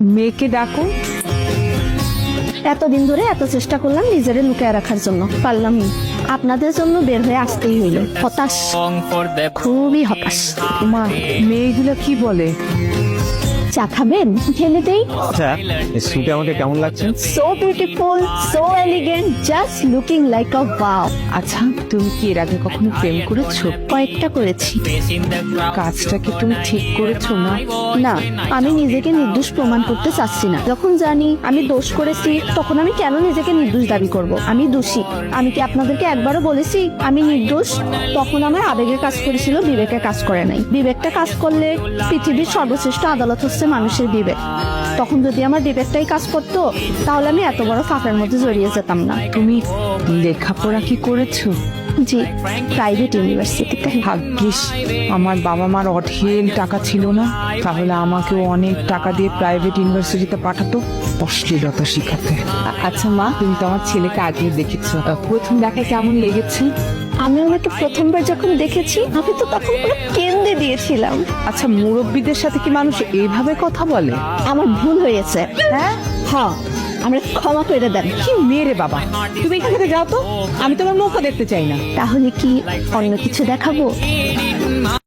মেয়েকে ডাকো। এতদিন ধরে এত চেষ্টা করলাম নিজেরে লুকিয়ে রাখার জন্য, পারলাম না। আপনাদের জন্য বের হয়ে আসতেই হইল। হতাশ, খুবই হতাশ। মা, মেয়েগুলো কি বলে? চা খাবেন? ঢেলে দেই। আচ্ছা, এই স্যুটে আমাকে কেমন লাগছে? So beautiful, so elegant, just looking like আ ওয়াও। আচ্ছা, তুমি কি এর আগে কখনো প্রেম করেছো? কয়েকটা করেছি। কাজটা কি তুমি ঠিক করেছো না? না, আমি নিজেকে নির্দোষ প্রমাণ করতে চাচ্ছি না। যখন জানি আমি দোষ করেছি, তখন আমি কেন নিজেকে নির্দোষ দাবি করব? আমি দোষী। আমি কি আপনাদেরকে একবারও বলেছি আমি নির্দোষ? তখন আমার আবেগে কাজ করেছিল, বিবেকে কাজ করে নাই। বিবেকটা কাজ করলে পৃথিবীর সর্বশ্রেষ্ঠ আদালত হচ্ছে মানুষের বিবেক। তখন যদি আমার বিবেকটাই কাজ করতো, তাহলে আমি এত বড় ফাঁকের মধ্যে জড়িয়ে যেতাম না। তুমি লেখাপড়া কি করেছো? জি, প্রাইভেট ইউনিভার্সিটিতে। ভাগ্যিস আমার বাবা মার অঢেল টাকা ছিল না, তাহলে আমাকেও অনেক টাকা দিয়ে প্রাইভেট ইউনিভার্সিটিতে পাঠাতো অশ্লীলতা শিখাতে। আচ্ছা মা, তুমি তো আমার ছেলেকে আগে দেখেছো, প্রথম দেখায় কেমন লেগেছে? আমি ওনাকে প্রথমবার যখন দেখেছি, আমি তো তখন পুরো কেঁদে দিয়েছিলাম। আচ্ছা, মুরব্বীদের সাথে কি মানুষ এইভাবে কথা বলে? আমার ভুল হয়েছে। হ্যাঁ, আমরা ক্ষমা করে দেন। কি মেরে বাবা, তুমি এখান থেকে যাও তো, আমি তোমার মুখও দেখতে চাই না। তাহলে কি অন্য কিছু দেখাবো?